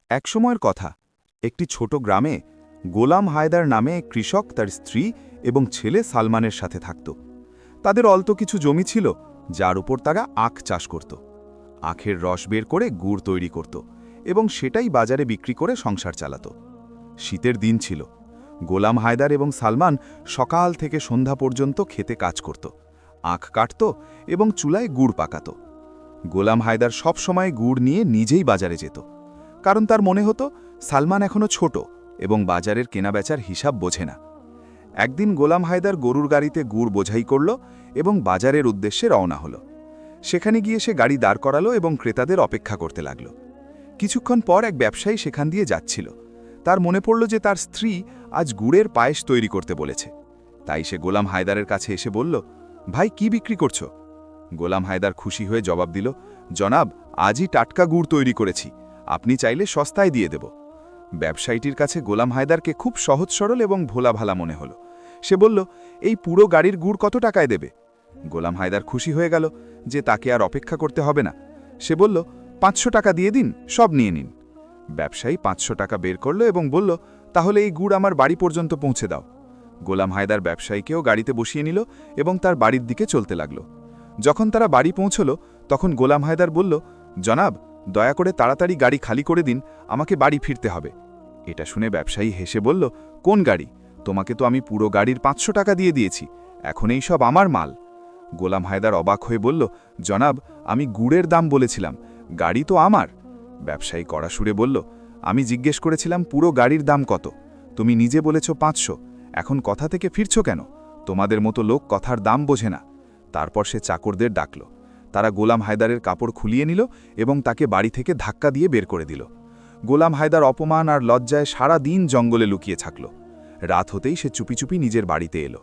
একসময়ের কথা, একটি ছোট গ্রামে গোলাম হায়দার নামে এক কৃষক তার স্ত্রী এবং ছেলে সালমানের সাথে থাকত। তাদের অল্প কিছু জমি ছিল, যার উপর তারা আখ চাষ করত। আখের রস বের করে গুড় তৈরি করত এবং সেটাই বাজারে বিক্রি করে সংসার চালাত। শীতের দিন ছিল। গোলাম হায়দার এবং সালমান সকাল থেকে সন্ধ্যা পর্যন্ত খেতে কাজ করত, আখ কাটত এবং চুলায় গুড় পাকাত। গোলাম হায়দার সব সময় গুড় নিয়ে নিজেই বাজারে যেত, কারণ তার মনে হতো সালমান এখনও ছোট এবং বাজারের কেনাবেচার হিসাব বোঝে না। একদিন গোলাম হায়দার গরুর গাড়িতে গুড় বোঝাই করল এবং বাজারের উদ্দেশ্যে রওনা হল। সেখানে গিয়ে সে গাড়ি দাঁড় করালো এবং ক্রেতাদের অপেক্ষা করতে লাগল। কিছুক্ষণ পর এক ব্যবসায়ী সেখান দিয়ে যাচ্ছিল। তার মনে পড়ল যে তার স্ত্রী আজ গুড়ের পায়েস তৈরি করতে বলেছে। তাই সে গোলাম হায়দারের কাছে এসে বলল, ভাই, কি বিক্রি করছো? গোলাম হায়দার খুশি হয়ে জবাব দিল, জনাব, আজই টাটকা গুড় তৈরি করেছি, আপনি চাইলে সস্তায় দিয়ে দেব। ব্যবসায়ীটির কাছে গোলাম হায়দারকে খুব সহজ সরল এবং ভোলা ভালা মনে হলো। সে বলল, এই পুরো গাড়ির গুড় কত টাকায় দেবে? গোলাম হায়দার খুশি হয়ে গেল যে তাকে আর অপেক্ষা করতে হবে না। সে বলল, 500 টাকা দিয়ে দিন, সব নিয়ে নিন। ব্যবসায়ী 500 টাকা বের করল এবং বলল, তাহলে এই গুড় আমার বাড়ি পর্যন্ত পৌঁছে দাও। গোলাম হায়দার ব্যবসায়ীকেও গাড়িতে বসিয়ে নিল এবং তার বাড়ির দিকে চলতে লাগল। যখন তারা বাড়ি পৌঁছল, তখন গোলাম হায়দার বলল, জনাব, দয়া করে তাড়াতাড়ি গাড়ি খালি করে দিন, আমাকে বাড়ি ফিরতে হবে। এটা শুনে ব্যবসায়ী হেসে বলল, কোন গাড়ি? তোমাকে তো আমি পুরো গাড়ির 500 টাকা দিয়ে দিয়েছি, এখন এই সব আমার মাল। গোলাম হায়দার অবাক হয়ে বলল, জনাব, আমি গুড়ের দাম বলেছিলাম, গাড়ি তো আমার। ব্যবসায়ী কড়া সুরে বলল, আমি জিজ্ঞেস করেছিলাম পুরো গাড়ির দাম কত, তুমি নিজে বলেছ 500, এখন কথা থেকে ফিরছ কেন? তোমাদের মতো লোক কথার দাম বোঝে না। তারপর সে চাকরদের ডাকল। তারা গোলাম হায়দারের কাপড় খুলিয়ে নিল এবং তাকে বাড়ি থেকে ধাক্কা দিয়ে বের করে দিল। গোলাম হায়দার অপমান আর লজ্জায় সারা দিন জঙ্গলে লুকিয়ে থাকল। রাত হতেই সে চুপি চুপি নিজের বাড়িতে এলো।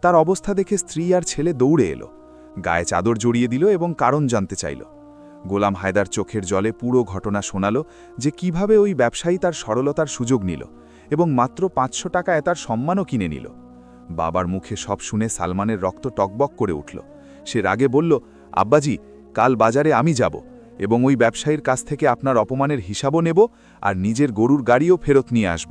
তার অবস্থা দেখে স্ত্রী আর ছেলে দৌড়ে এলো, গায়ে চাদর জড়িয়ে দিল এবং কারণ জানতে চাইল। গোলাম হায়দার চোখের জলে পুরো ঘটনা শোনাল, যে কিভাবে ওই ব্যবসায়ী তার সরলতার সুযোগ নিল এবং মাত্র 500 টাকায় তার সম্মানও কিনে নিল। বাবার মুখে সব শুনে সালমানের রক্ত টকবক করে উঠল। সে রাগে বলল, আব্বাজি, কাল বাজারে আমি যাব এবং ওই ব্যবসায়ীর কাছ থেকে আপনার অপমানের হিসাবও নেব আর নিজের গরুর গাড়িও ফেরত নিয়ে আসব।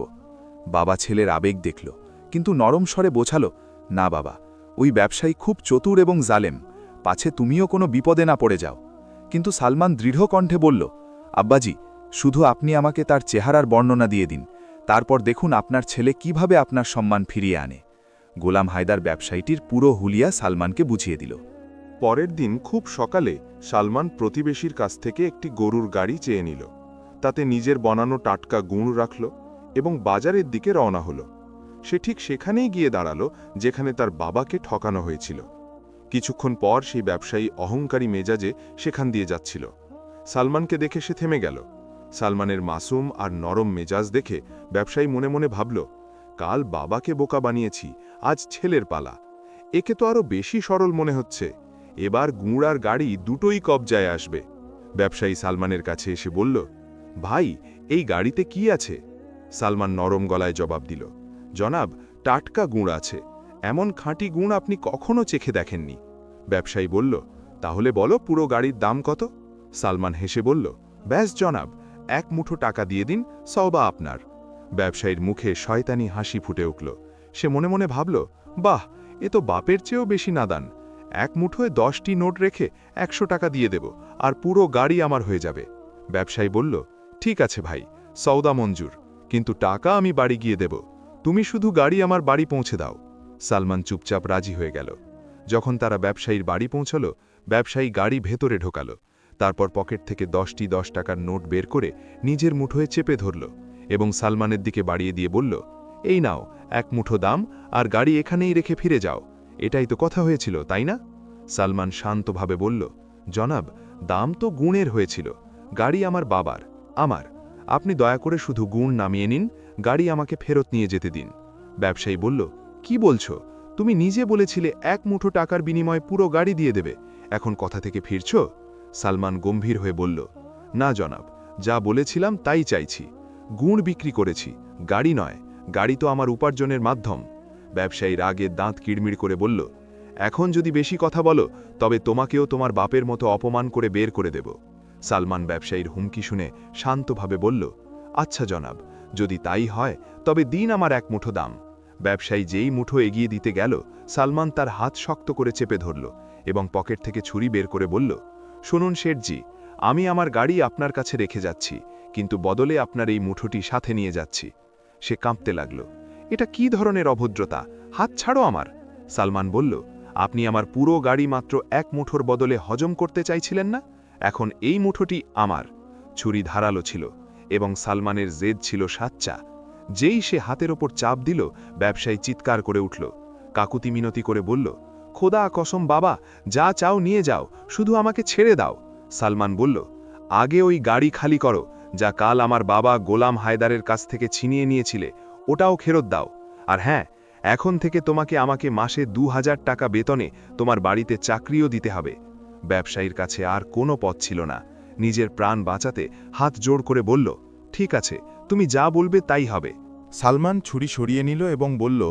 বাবা ছেলের আবেগ দেখল, কিন্তু নরম স্বরে বোঝালো, না বাবা, ওই ব্যবসায়ী খুব চতুর এবং জালেম, পাছে তুমিও কোনো বিপদে না পড়ে যাও। কিন্তু সালমান দৃঢ় কণ্ঠে বলল, আব্বাজি, শুধু আপনি আমাকে তার চেহারার বর্ণনা দিয়ে দিন, তারপর দেখুন আপনার ছেলে কিভাবে আপনার সম্মান ফিরিয়ে আনে। গোলাম হায়দার ব্যবসায়ীটির পুরো হুলিয়া সালমানকে বুঝিয়ে দিল। পরের দিন খুব সকালে সালমান প্রতিবেশীর কাছ থেকে একটি গরুর গাড়ি চেয়ে নিল। তাতে নিজের বানানো টাটকা গুড় রাখল এবং বাজারের দিকে রওনা হল। সে ঠিক সেখানেই গিয়ে দাঁড়াল যেখানে তার বাবাকে ঠকানো হয়েছিল। কিছুক্ষণ পর সেই ব্যবসায়ী অহংকারী মেজাজে সেখান দিয়ে যাচ্ছিল। সালমানকে দেখে সে থেমে গেল। সালমানের মাসুম আর নরম মেজাজ দেখে ব্যবসায়ী মনে মনে ভাবল, কাল বাবাকে বোকা বানিয়েছি, আজ ছেলের পালা। একে তো আরও বেশি সরল মনে হচ্ছে, এবার গুড় আর গাড়ি দুটোই কবজায় আসবে। ব্যবসায়ী সালমানের কাছে এসে বলল, ভাই, এই গাড়িতে কি আছে? সালমান নরম গলায় জবাব দিল, জনাব, টাটকা গুড় আছে, এমন খাঁটি গুড় আপনি কখনো চেখে দেখেননি। ব্যবসায়ী বলল, তাহলে বলো পুরো গাড়ির দাম কত? সালমান হেসে বলল, ব্যাস জনাব, 1 মুঠো টাকা দিয়ে দিন, সওবা আপনার। ব্যবসায়ীর মুখে শয়তানি হাসি ফুটে উঠল। সে মনে মনে ভাবল, বাহ, এ তো বাপের চেয়েও বেশি নাদান। 1 মুঠোয় 10টি নোট রেখে 100 টাকা দিয়ে দেব আর পুরো গাড়ি আমার হয়ে যাবে। ব্যবসায়ী বলল, ঠিক আছে ভাই, সওদা মঞ্জুর, কিন্তু টাকা আমি বাড়ি গিয়ে দেব, তুমি শুধু গাড়ি আমার বাড়ি পৌঁছে দাও। সালমান চুপচাপ রাজি হয়ে গেল। যখন তারা ব্যবসায়ীর বাড়ি পৌঁছল, ব্যবসায়ী গাড়ি ভেতরে ঢোকাল। তারপর পকেট থেকে 10টি 10 টাকার নোট বের করে নিজের মুঠোয় চেপে ধরল এবং সালমানের দিকে বাড়িয়ে দিয়ে বলল, এই নাও 1 মুঠো দাম আর গাড়ি এখানেই রেখে ফিরে যাও, এটাই তো কথা হয়েছিল, তাই না? সালমান শান্তভাবে বলল, জনাব, দাম তো গুণের হয়েছিল, গাড়ি আমার বাবার, আমার। আপনি দয়া করে শুধু গুণ নামিয়ে নিন, গাড়ি আমাকে ফেরত নিয়ে যেতে দিন। ব্যবসায়ী বলল, কি বলছো? তুমি নিজে বলেছিলে 1 মুঠো টাকার বিনিময়ে পুরো গাড়ি দিয়ে দেবে, এখন কথা থেকে ফিরছ? সালমান গম্ভীর হয়ে বলল, না জনাব, যা বলেছিলাম তাই চাইছি। গুড় বিক্রি করেছি, গাড়ি নয়, গাড়ি তো আমার উপার্জনের মাধ্যম। ব্যবসায়ী রাগে দাঁত কিড়মিড় করে বলল, এখন যদি বেশি কথা বলো তবে তোমাকেও তোমার বাপের মতো অপমান করে বের করে দেব। সালমান ব্যবসায়ীর হুমকি শুনে শান্তভাবে বলল, আচ্ছা জনাব, যদি তাই হয় তবে দিন আমার এক মুঠো দাম। ব্যবসায়ী যেই মুঠো এগিয়ে দিতে গেল, সালমান তার হাত শক্ত করে চেপে ধরল এবং পকেট থেকে ছুরি বের করে বলল, শুনুন শেঠজি, আমি আমার গাড়ি আপনার কাছে রেখে যাচ্ছি, কিন্তু বদলে আপনার এই মুঠোটি সাথে নিয়ে যাচ্ছি। সে কাঁপতে লাগল। এটা কি ধরনের অভদ্রতা? হাত ছাড়ো আমার। সালমান বলল, আপনি আমার পুরো গাড়ি মাত্র এক মুঠোর বদলে হজম করতে চাইছিলেন না? এখন এই মুঠোটি আমার। ছুরি ধারালো ছিল এবং সালমানের জেদ ছিল সাচ্চা। যেই সে হাতের ওপর চাপ দিল, ব্যবসায়ী চিৎকার করে উঠল। কাকুতি মিনতি করে বলল, খোদা কসম বাবা, যা চাও নিয়ে যাও, শুধু আমাকে ছেড়ে দাও। সালমান বলল, আগে ওই গাড়ি খালি করো, যা কাল আমার বাবা গোলাম হায়দারের কাছ থেকে ছিনিয়ে নিয়েছিলে, ওটাও ফেরত দাও। আর হ্যাঁ, এখন থেকে তোমাকে আমাকে মাসে 2000 টাকা বেতনে তোমার বাড়িতে চাকরিও দিতে হবে। ব্যবসায়ীর কাছে আর কোনো পথ ছিল না। নিজের প্রাণ বাঁচাতে হাত জোড় করে বলল, ঠিক আছে, তুমি যা বলবে তাই হবে। সালমান ছুরি সরিয়ে নিল এবং বলল,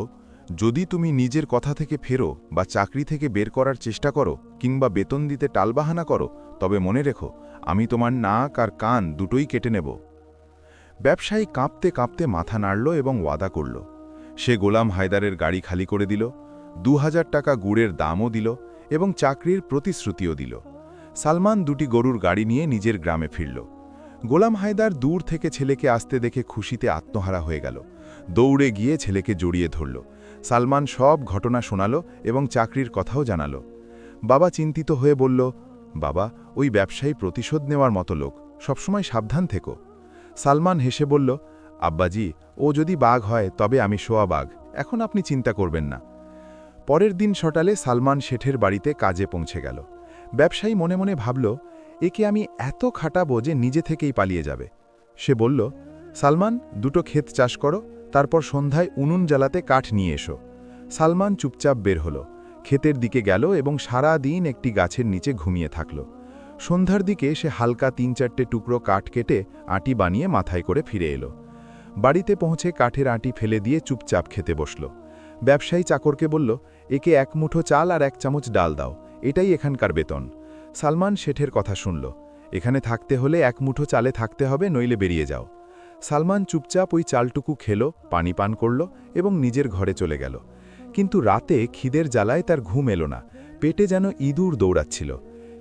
যদি তুমি নিজের কথা থেকে ফেরো বা চাকরি থেকে বের করার চেষ্টা করো কিংবা বেতন দিতে টালবাহানা করো, তবে মনে রেখো, আমি তোমার নাক আর কান দুটোই কেটে নেব। ব্যবসায়ী কাঁপতে কাঁপতে মাথা নাড়ল এবং ওয়াদা করল। সে গোলাম হায়দারের গাড়ি খালি করে দিল, 2000 টাকা গুড়ের দামও দিল এবং চাকরির প্রতিশ্রুতিও দিল। সালমান দুটি গরুর গাড়ি নিয়ে নিজের গ্রামে ফিরল। গোলাম হায়দার দূর থেকে ছেলেকে আসতে দেখে খুশিতে আত্মহারা হয়ে গেল। দৌড়ে গিয়ে ছেলেকে জড়িয়ে ধরল। সালমান সব ঘটনা শোনাল এবং চাকরির কথাও জানাল। বাবা চিন্তিত হয়ে বলল, বাবা, ওই ব্যবসায়ী প্রতিশোধ নেওয়ার মতো লোক, সবসময় সাবধান থেকো। সালমান হেসে বলল, আব্বাজি, ও যদি বাঘ হয় তবে আমি সোয়া বাঘ, এখন আপনি চিন্তা করবেন না। পরের দিন সকালে সালমান শেঠের বাড়িতে কাজে পৌঁছে গেল। ব্যবসায়ী মনে মনে ভাবল, একে আমি এত খাটাবো যে নিজে থেকেই পালিয়ে যাবে। সে বলল, সালমান, দুটো ক্ষেত চাষ করো, তারপর সন্ধ্যায় উনুন জ্বালাতে কাঠ নিয়ে এসো। সালমান চুপচাপ বের হলো, ক্ষেতের দিকে গেল এবং সারা দিন একটি গাছের নিচে ঘুমিয়ে থাকল। সন্ধ্যার দিকে সে হালকা 3-4টে টুকরো কাঠ কেটে আঁটি বানিয়ে মাথায় করে ফিরে এলো। বাড়িতে পৌঁছে কাঠের আঁটি ফেলে দিয়ে চুপচাপ খেতে বসল। ব্যবসায়ী চাকরকে বলল, একে 1 মুঠো চাল আর 1 চামচ ডাল দাও, এটাই এখানকার বেতন। সালমান শেঠের কথা শুনল। এখানে থাকতে হলে 1 মুঠো চালে থাকতে হবে, নইলে বেরিয়ে যাও। সালমান চুপচাপ ওই চালটুকু খেল, পানি পান করল এবং নিজের ঘরে চলে গেল। কিন্তু রাতে খিদের জ্বালায় তার ঘুম এলো না, পেটে যেন ইঁদুর দৌড়াচ্ছিল।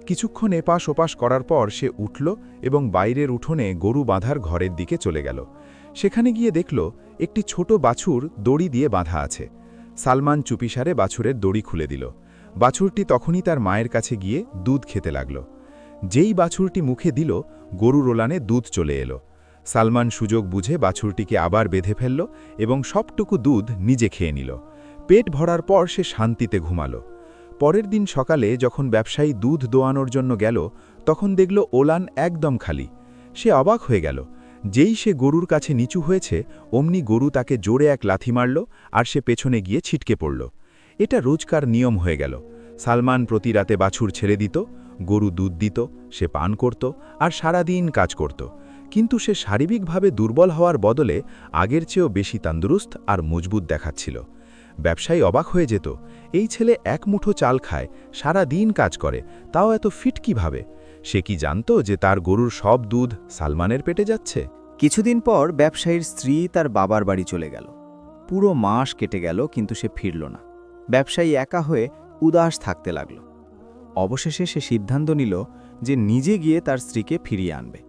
কিছুক্ষণ এপাশ ওপাশ করার পর সে উঠল এবং বাইরের উঠোনে গরু বাঁধার ঘরের দিকে চলে গেল। সেখানে গিয়ে দেখল একটি ছোট বাছুর দড়ি দিয়ে বাঁধা আছে। সালমান চুপিসারে বাছুরের দড়ি খুলে দিল। বাছুরটি তখনই তার মায়ের কাছে গিয়ে দুধ খেতে লাগল। যেই বাছুরটি মুখে দিল, গরুর ওলানে দুধ চলে এলো। সালমান সুযোগ বুঝে বাছুরটিকে আবার বেঁধে ফেলল এবং সবটুকু দুধ নিজে খেয়ে নিল। পেট ভরার পর সে শান্তিতে ঘুমালো। পরের দিন সকালে যখন ব্যবসায়ী দুধ দোয়ানোর জন্য গেল, তখন দেখল ওলান একদম খালি। সে অবাক হয়ে গেল। যেই সে গরুর কাছে নিচু হয়েছে, অমনি গরু তাকে জোরে এক লাথি মারল আর সে পেছনে গিয়ে ছিটকে পড়ল। এটা রোজকার নিয়ম হয়ে গেল। সালমান প্রতি রাতে বাছুর ছেড়ে দিত, গরু দুধ দিত, সে পান করত আর সারাদিন কাজ করত। কিন্তু সে শারীরিকভাবে দুর্বল হওয়ার বদলে আগের চেয়েও বেশি তন্দুরুস্ত আর মজবুত দেখাচ্ছিল। ব্যবসায়ী অবাক হয়ে যেত, এই ছেলে 1 মুঠো চাল খায়, সারা দিন কাজ করে, তাও এত ফিট কিভাবে? সে কি জানত যে তার গরুর সব দুধ সালমানের পেটে যাচ্ছে? কিছুদিন পর ব্যবসায়ীর স্ত্রী তার বাবার বাড়ি চলে গেল। পুরো মাস কেটে গেল, কিন্তু সে ফিরল না। ব্যবসায়ী একা হয়ে উদাস থাকতে লাগল। অবশেষে সে সিদ্ধান্ত নিল যে নিজে গিয়ে তার স্ত্রীকে ফিরিয়ে আনবে।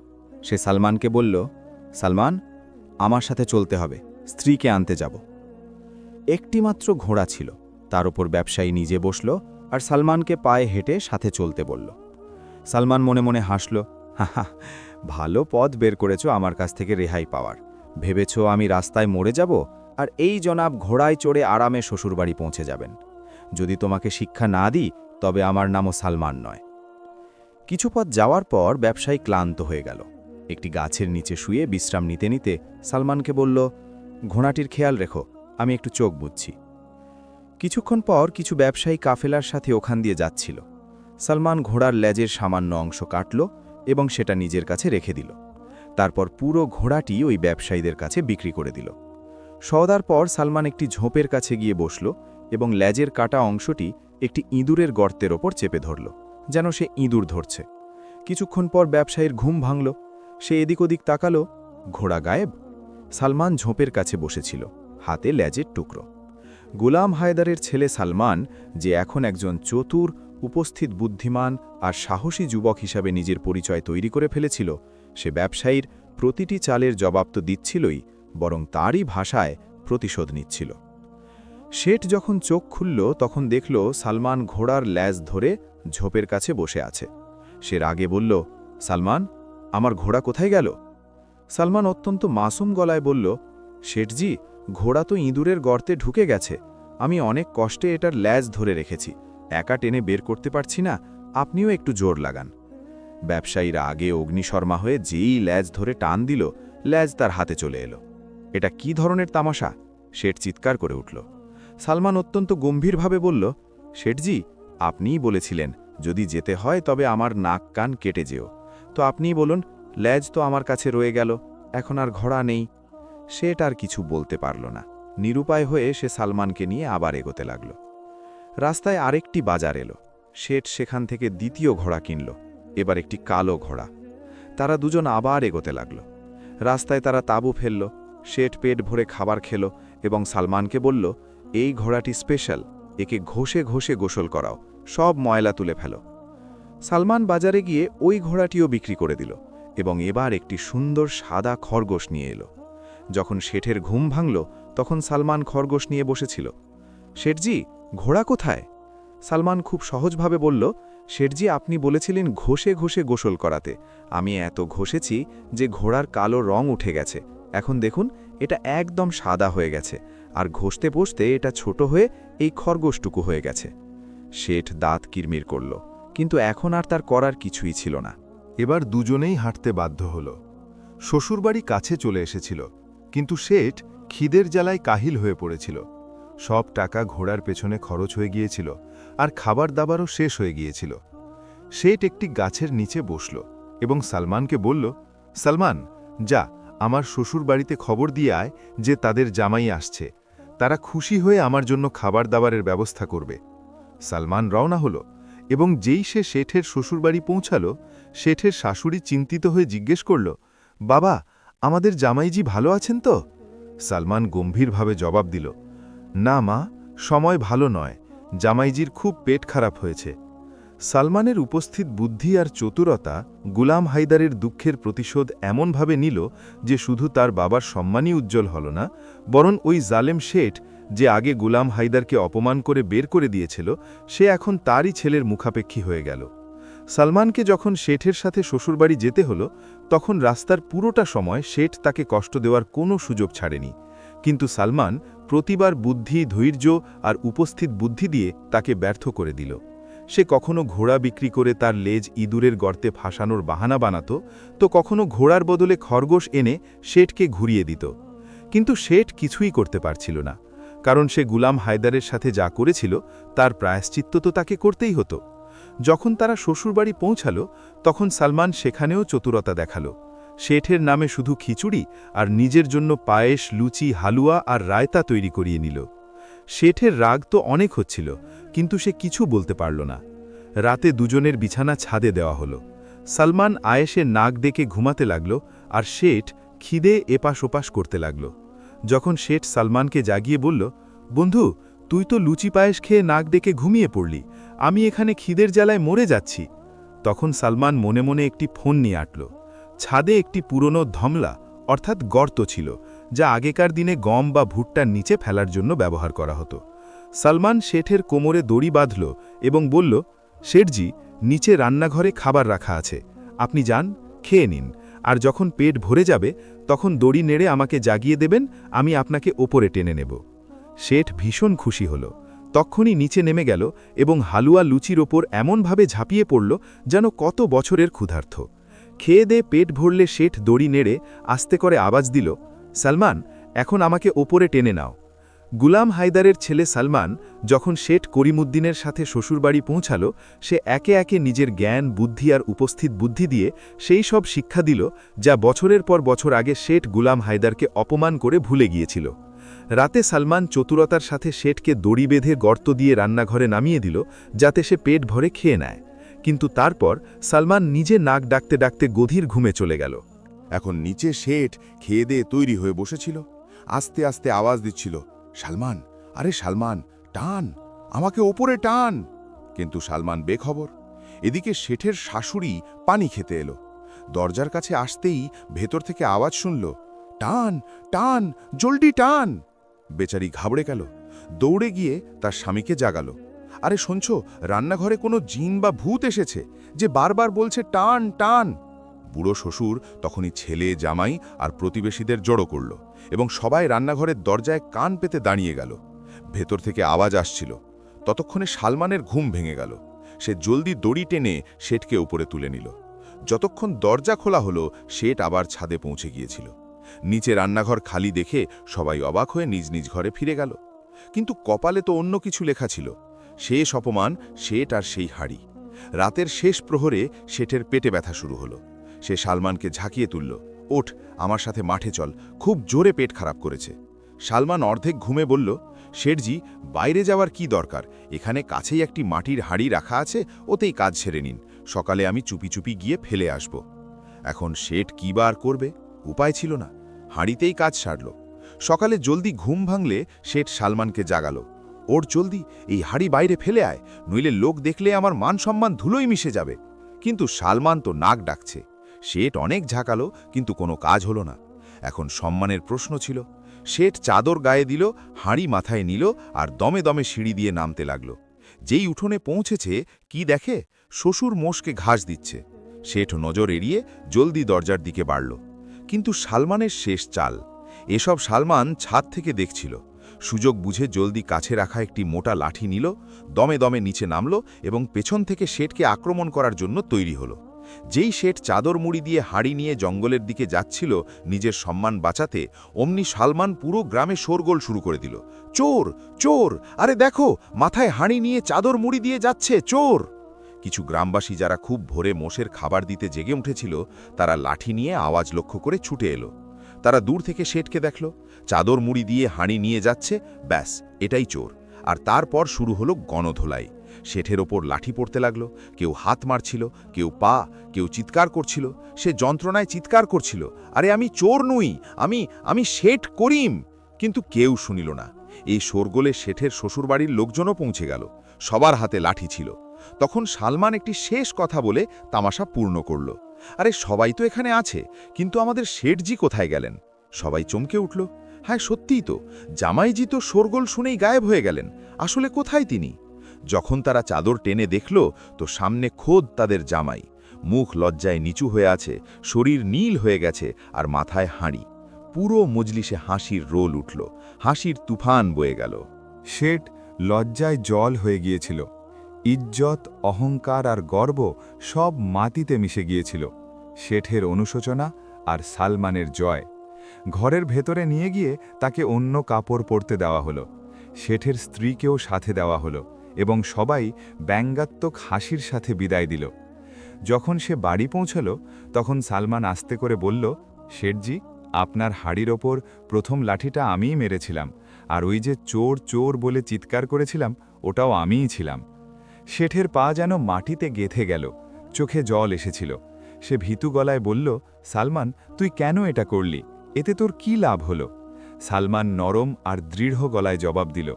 সে সালমানকে বলল, সালমান, আমার সাথে চলতে হবে, স্ত্রীকে আনতে যাব। একটিমাত্র ঘোড়া ছিল, তার উপর ব্যবসায়ী নিজে বসল আর সালমানকে পায়ে হেঁটে সাথে চলতে বলল। সালমান মনে মনে হাসল, হাহা, ভালো পথ বের করেছ আমার কাছ থেকে রেহাই পাওয়ার। ভেবেছ আমি রাস্তায় মরে যাব আর এই জনাব ঘোড়ায় চড়ে আরামে শ্বশুরবাড়ি পৌঁছে যাবেন। যদি তোমাকে শিক্ষা না দিই তবে আমার নামও সালমান নয়। কিছু পথ যাওয়ার পর ব্যবসায়ী ক্লান্ত হয়ে গেল। একটি গাছের নিচে শুয়ে বিশ্রাম নিতে নিতে সালমানকে বলল, ঘোড়াটির খেয়াল রেখো, আমি একটু চোখ বুঝছি। কিছুক্ষণ পর কিছু ব্যবসায়ী কাফেলার সাথে ওখান দিয়ে যাচ্ছিল। সালমান ঘোড়ার লেজের সামান্য অংশ কাটল এবং সেটা নিজের কাছে রেখে দিল। তারপর পুরো ঘোড়াটি ওই ব্যবসায়ীদের কাছে বিক্রি করে দিল। সওদার পর সালমান একটি ঝোপের কাছে গিয়ে বসল এবং লেজের কাটা অংশটি একটি ইঁদুরের গর্তের ওপর চেপে ধরল, যেন সে ইঁদুর ধরছে। কিছুক্ষণ পর ব্যবসায়ীর ঘুম ভাঙল। সে এদিক ওদিক তাকালো, ঘোড়া গায়েব। সালমান ঝোপের কাছে বসেছিল, হাতে লেজের টুকরো। গোলাম হায়দারের ছেলে সালমান, যে এখন একজন চতুর, উপস্থিত বুদ্ধিমান আর সাহসী যুবক হিসাবে নিজের পরিচয় তৈরি করে ফেলেছিল, সে ব্যবসায়ীর প্রতিটি চালের জবাব তো দিচ্ছিলই, বরং তারই ভাষায় প্রতিশোধ নিচ্ছিল। শেঠ যখন চোখ খুলল তখন দেখল সালমান ঘোড়ার ল্যাজ ধরে ঝোপের কাছে বসে আছে। সে রাগে বলল, সালমান, আমার ঘোড়া কোথায় গেল? সালমান অত্যন্ত মাসুম গলায় বলল, শেঠজি, ঘোড়া তো ইঁদুরের গর্তে ঢুকে গেছে। আমি অনেক কষ্টে এটার ল্যাজ ধরে রেখেছি, একা টেনে বের করতে পারছি না, আপনিও একটু জোর লাগান। ব্যবসায়ীরা আগে অগ্নিশর্মা হয়ে যেই ল্যাজ ধরে টান দিল, ল্যাজ তার হাতে চলে এলো। এটা কি ধরনের তামাশা? শেঠ চিৎকার করে উঠল। সালমান অত্যন্ত গম্ভীরভাবে বলল, শেঠজি, আপনিই বলেছিলেন যদি যেতে হয় তবে আমার নাক কান কেটে যেও, তো আপনিই বলুন, ল্যাজ তো আমার কাছে রয়ে গেল, এখন আর ঘোড়া নেই। শেঠ আর কিছু বলতে পারল না। নিরুপায় হয়ে সে সালমানকে নিয়ে আবার এগোতে লাগল। রাস্তায় আরেকটি বাজার এলো। শেঠ সেখান থেকে দ্বিতীয় ঘোড়া কিনল, এবার একটি কালো ঘোড়া। তারা দুজন আবার এগোতে লাগল। রাস্তায় তারা তাঁবু ফেলল। শেঠ পেট ভরে খাবার খেল এবং সালমানকে বলল, এই ঘোড়াটি স্পেশাল, একে ঘষে ঘষে গোসল করাও, সব ময়লা তুলে ফেলো। সালমান বাজারে গিয়ে ওই ঘোড়াটিও বিক্রি করে দিল এবং এবার একটি সুন্দর সাদা খরগোশ নিয়ে এলো। যখন শেঠের ঘুম ভাঙল তখন সালমান খরগোশ নিয়ে বসেছিল। শেঠজি, ঘোড়া কোথায়? সালমান খুব সহজভাবে বলল, শেঠজি, আপনি বলেছিলেন ঘষে ঘষে গোসল করাতে, আমি এত ঘষেছি যে ঘোড়ার কালো রং উঠে গেছে। এখন দেখুন, এটা একদম সাদা হয়ে গেছে, আর ঘষতে বসতে এটা ছোট হয়ে এই খরগোশটুকু হয়ে গেছে। শেঠ দাঁত কিরমির করল, কিন্তু এখন আর তার করার কিছুই ছিল না। এবার দুজনেই হাঁটতে বাধ্য হল। শ্বশুরবাড়ি কাছে চলে এসেছিল, কিন্তু শেঠ খিদের জ্বালায় কাহিল হয়ে পড়েছিল। সব টাকা ঘোড়ার পেছনে খরচ হয়ে গিয়েছিল, আর খাবার দাবারও শেষ হয়ে গিয়েছিল। শেঠ একটি গাছের নিচে বসল এবং সালমানকে বলল, সালমান, যা আমার শ্বশুর বাড়িতে খবর দিয়ে আয় যে তাদের জামাই আসছে, তারা খুশি হয়ে আমার জন্য খাবার দাবারের ব্যবস্থা করবে। সালমান রওনা হল এবং যেই সে শেঠের শ্বশুরবাড়ি পৌঁছাল, শেঠের শাশুড়ি চিন্তিত হয়ে জিজ্ঞেস করল, বাবা, আমাদের জামাইজি ভালো আছেন তো? সালমান গম্ভীরভাবে জবাব দিল, না মা, সময় ভালো নয়, জামাইজির খুব পেট খারাপ হয়েছে। সালমানের উপস্থিত বুদ্ধি আর চতুরতা গুলাম হায়দারের দুঃখের প্রতিশোধ এমনভাবে নিল যে শুধু তার বাবার সম্মানই উজ্জ্বল হল না, বরং ওই জালেম শেঠ, যে আগে গুলাম হায়দারকে অপমান করে বের করে দিয়েছিল, সে এখন তারই ছেলের মুখাপেক্ষী হয়ে গেল। সালমানকে যখন শেঠের সাথে শ্বশুরবাড়ি যেতে হলো, তখন রাস্তার পুরোটা সময় শেঠ তাকে কষ্ট দেওয়ার কোনো সুযোগ ছাড়েনি, কিন্তু সালমান প্রতিবার বুদ্ধি, ধৈর্য আর উপস্থিত বুদ্ধি দিয়ে তাকে ব্যর্থ করে দিল। সে কখনো ঘোড়া বিক্রি করে তার লেজ ইঁদুরের গর্তে ফাঁসানোর বাহানা বানাত, তো কখনো ঘোড়ার বদলে খরগোশ এনে শেঠকে ঘুরিয়ে দিত। কিন্তু শেঠ কিছুই করতে পারছিল না, কারণ সে গুলাম হায়দারের সাথে যা করেছিল তার প্রায়শ্চিত্ত তো তাকে করতেই হতো। যখন তারা শ্বশুরবাড়ি পৌঁছাল তখন সালমান সেখানেও চতুরতা দেখাল। শেঠের নামে শুধু খিচুড়ি আর নিজের জন্য পায়েস, লুচি, হালুয়া আর রায়তা তৈরি করিয়ে নিল। শেঠের রাগ তো অনেক হচ্ছিল, কিন্তু সে কিছু বলতে পারল না। রাতে দুজনের বিছানা ছাদে দেওয়া হলো। সালমান আয়েশে নাক ডেকে ঘুমাতে লাগল, আর শেঠ খিদে এপাশ ওপাশ করতে লাগল। যখন শেঠ সালমানকে জাগিয়ে বলল, বন্ধু, তুই তো লুচি পায়েস খেয়ে নাক ডেকে ঘুমিয়ে পড়লি, আমি এখানে খিদের জ্বালায় মরে যাচ্ছি। তখন সালমান মনে মনে একটি ফোন নিয়ে আটল। ছাদে একটি পুরনো ধমলা অর্থাৎ গর্ত ছিল, যা আগেকার দিনে গম বা ভুট্টার নিচে ফেলার জন্য ব্যবহার করা হতো। সালমান শেঠের কোমরে দড়ি বাঁধল এবং বলল, শেঠজি, নিচে রান্নাঘরে খাবার রাখা আছে, আপনি যান, খেয়ে নিন, আর যখন পেট ভরে যাবে তখন দড়ি নেড়ে আমাকে জাগিয়ে দেবেন, আমি আপনাকে ওপরে টেনে নেব। শেঠ ভীষণ খুশি হল। তক্ষুনি নিচে নেমে গেল এবং হালুয়া লুচির ওপর এমনভাবে ঝাঁপিয়ে পড়ল যেন কত বছরের ক্ষুধার্ত। খেয়ে দে পেট ভরলে শেঠ দড়ি নেড়ে আস্তে করে আওয়াজ দিল, সালমান, এখন আমাকে ওপরে টেনে নাও। গুলাম হায়দারের ছেলে সালমান যখন শেঠ করিমুদ্দিনের সাথে শ্বশুরবাড়ি পৌঁছাল, সে একে একে নিজের জ্ঞান, বুদ্ধি আর উপস্থিত বুদ্ধি দিয়ে সেই সব শিক্ষা দিল যা বছরের পর বছর আগে শেঠ গুলাম হায়দারকে অপমান করে ভুলে গিয়েছিল। রাতে সালমান চতুরতার সাথে শেঠকে দড়ি বেঁধে গর্ত দিয়ে রান্নাঘরে নামিয়ে দিল, যাতে সে পেট ভরে খেয়ে নেয়। কিন্তু তারপর সালমান নিজে নাক ডাকতে ডাকতে গভীর ঘুমে চলে গেল। এখন নিচে শেঠ খেয়ে দিয়ে তৈরি হয়ে বসেছিল। আস্তে আস্তে আওয়াজ দিচ্ছিল, সালমান, আরে সালমান, টান, আমাকে ওপরে টান। কিন্তু সালমান বেখবর। এদিকে শেঠের শাশুড়ি পানি খেতে এলো। দরজার কাছে আসতেই ভেতর থেকে আওয়াজ শুনল, টান, টান, জলদি টান। বেচারি ঘাবড়ে গেল, দৌড়ে গিয়ে তার স্বামীকে জাগালো। আরে শুনছো, রান্নাঘরে কোনো জিন বা ভূত এসেছে যে বারবার বলছে টান টান। বুড়ো শ্বশুর তখনই ছেলে, জামাই আর প্রতিবেশীদের জড়ো করল এবং সবাই রান্নাঘরের দরজায় কান পেতে দাঁড়িয়ে গেল। ভেতর থেকে আওয়াজ আসছিল। ততক্ষণে সালমানের ঘুম ভেঙে গেল। সে জলদি দড়ি টেনে শেঠকে উপরে তুলে নিল। যতক্ষণ দরজা খোলা হলো, শেঠ আবার ছাদে পৌঁছে গিয়েছিল। নিচে রান্নাঘর খালি দেখে সবাই অবাক হয়ে নিজ নিজ ঘরে ফিরে গেল। কিন্তু কপালে তো অন্য কিছু লেখা ছিল। শেষ অপমান শেঠ আর সেই হাড়ি। রাতের শেষ প্রহরে শেঠের পেটে ব্যথা শুরু হলো। সে সালমানকে ঝাঁকিয়ে তুলল, ওঠ, আমার সাথে মাঠে চল, খুব জোরে পেট খারাপ করেছে। সালমান অর্ধেক ঘুমে বলল, শেঠজি, বাইরে যাওয়ার কি দরকার, এখানে কাছেই একটি মাটির হাঁড়ি রাখা আছে, ওতেই কাজ সেরে নিন, সকালে আমি চুপি চুপি গিয়ে ফেলে আসব। এখন শেঠ কি বার করবে, উপায় ছিল না, হাঁড়িতেই কাজ সারল। সকালে জলদি ঘুম ভাঙলে শেঠ সালমানকে জাগালো, ওর জলদি, এই হাঁড়ি বাইরে ফেলে আয়, নইলে লোক দেখলে আমার মান সম্মান ধুলোই মিশে যাবে। কিন্তু সালমান তো নাক ডাকছে। শেঠ অনেক ঝাঁকালো, কিন্তু কোনো কাজ হলো না। এখন সম্মানের প্রশ্ন ছিল। শেঠ চাদর গায়ে দিল, হাঁড়ি মাথায় নিল আর দমে দমে সিঁড়ি দিয়ে নামতে লাগল। যেই উঠোনে পৌঁছেছে, কি দেখে, শ্বশুর মোষকে ঘাস দিচ্ছে। শেঠ নজর এড়িয়ে জলদি দরজার দিকে বাড়ল। কিন্তু সালমানের শেষ চাল। এসব সালমান ছাদ থেকে দেখছিল। সুযোগ বুঝে জলদি কাছে রাখা একটি মোটা লাঠি নিল, দমে দমে নিচে নামল এবং পেছন থেকে শেঠকে আক্রমণ করার জন্য তৈরি হলো। যেই শেঠ চাদর মুড়ি দিয়ে হাঁড়ি নিয়ে জঙ্গলের দিকে যাচ্ছিল নিজের সম্মান বাঁচাতে, অমনি সালমান পুরো গ্রামে শোরগোল শুরু করে দিল, চোর, চোর, আরে দেখো, মাথায় হাঁড়ি নিয়ে চাদর মুড়ি দিয়ে যাচ্ছে, চোর। কিছু গ্রামবাসী যারা খুব ভোরে মোষের খাবার দিতে জেগে উঠেছিল, তারা লাঠি নিয়ে আওয়াজ লক্ষ্য করে ছুটে এলো। তারা দূর থেকে শেঠকে দেখল, চাদর মুড়ি দিয়ে হাঁড়ি নিয়ে যাচ্ছে, ব্যাস, এটাই চোর। আর তারপর শুরু হলো গণধোলাই। শেঠের ওপর লাঠি পড়তে লাগলো, কেউ হাত মারছিল, কেউ পা, কেউ চিৎকার করছিল। সে যন্ত্রণায় চিৎকার করছিল, আরে আমি চোর নই, আমি শেঠ করিম। কিন্তু কেউ শুনিল না। এই শোরগোলে শেঠের শ্বশুরবাড়ির লোকজনও পৌঁছে গেল। সবার হাতে লাঠি ছিল। তখন সালমান একটি শেষ কথা বলে তামাশা পূর্ণ করল, আরে সবাই তো এখানে আছে, কিন্তু আমাদের শেঠজি কোথায় গেলেন? সবাই চমকে উঠল। হ্যাঁ, সত্যিই তো, জামাইজি তো শোরগোল শুনেই গায়েব হয়ে গেলেন। আসলে কোথায় তিনি? যখন তারা চাদর টেনে দেখল, তো সামনে খোদ তাদের জামাই। মুখ লজ্জায় নিচু হয়ে আছে, শরীর নীল হয়ে গেছে আর মাথায় হাঁড়ি। পুরো মজলিসে হাসির রোল উঠল, হাসির তুফান বয়ে গেল। শেঠ লজ্জায় জল হয়ে গিয়েছিল। ইজ্জত, অহংকার আর গর্ব সব মাটিতে মিশে গিয়েছিল। শেঠের অনুশোচনা আর সালমানের জয়। ঘরের ভেতরে নিয়ে গিয়ে তাকে অন্য কাপড় পরতে দেওয়া হলো। শেঠের স্ত্রীকেও সাথে দেওয়া হলো এবং সবাই ব্যঙ্গাত্মক হাসির সাথে বিদায় দিল। যখন সে বাড়ি পৌঁছল, তখন সালমান আস্তে করে বলল, শেঠজি, আপনার হাড়ির ওপর প্রথম লাঠিটা আমিই মেরেছিলাম, আর ওই যে চোর চোর বলে চিৎকার করেছিলাম, ওটাও আমিই ছিলাম। শেঠের পা যেন মাটিতে গেঁথে গেল, চোখে জল এসেছিল। সে ভীতু গলায় বলল, সালমান, তুই কেন এটা করলি? এতে তোর কি লাভ হলো? সালমান নরম আর দৃঢ় গলায় জবাব দিল,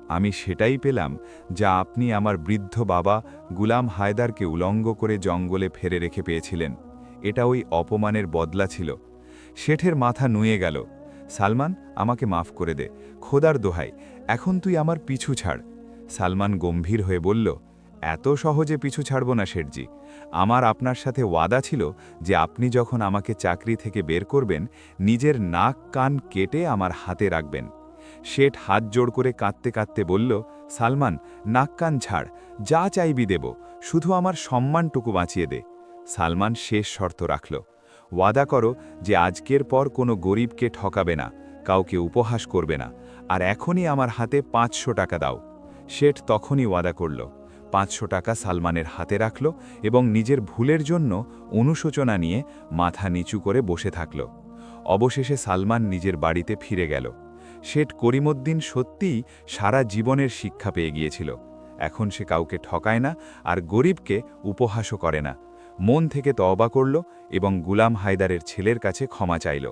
আমি সেটাই পেলাম যা আপনি আমার বৃদ্ধ বাবা গুলাম হায়দারকে উলঙ্গ করে জঙ্গলে ফেরে রেখে পেয়েছিলেন। এটা ওই অপমানের বদলা ছিল। শেঠের মাথা নুয়ে গেল। সালমান, আমাকে মাফ করে দে, খোদার দোহাই, এখন তুই আমার পিছু ছাড়। সালমান গম্ভীর হয়ে বলল, এত সহজে পিছু ছাড়ব না শেঠজি। আমার আপনার সাথে ওয়াদা ছিল যে আপনি যখন আমাকে চাকরি থেকে বের করবেন, নিজের নাক কান কেটে আমার হাতে রাখবেন। শেঠ হাত জোড় করে কাঁদতে কাঁদতে বলল, সালমান, নাক কান ছাড়, যা চাইবি দেব, শুধু আমার সম্মানটুকু বাঁচিয়ে দে। সালমান শেষ শর্ত রাখল, ওয়াদা করো যে আজকের পর কোনো গরিবকে ঠকাবে না, কাউকে উপহাস করবে না, আর এখনই আমার হাতে 500 টাকা দাও। শেঠ তখনই ওয়াদা করল। 500 টাকা সালমানের হাতে রাখল এবং নিজের ভুলের জন্য অনুশোচনা নিয়ে মাথা নিচু করে বসে থাকল। অবশেষে সালমান নিজের বাড়িতে ফিরে গেল। শেঠ করিমউদ্দিন সত্যিই সারা জীবনের শিক্ষা পেয়ে গিয়েছিল। এখন সে কাউকে ঠকায় না আর গরিবকে উপহাসও করে না। মন থেকে তওবা করল এবং গুলাম হায়দারের ছেলের কাছে ক্ষমা চাইল।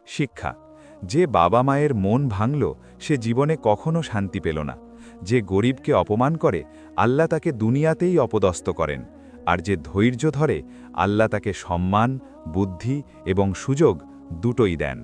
শিক্ষা: যে বাবা মায়ের মন ভাঙল সে জীবনে কখনো শান্তি পেল না। যে গরিবকে অপমান করে আল্লাহ তাকে দুনিয়াতেই অপদস্থ করেন, আর যে ধৈর্য ধরে আল্লাহ তাকে সম্মান, বুদ্ধি এবং সুযোগ দুটোই দেন।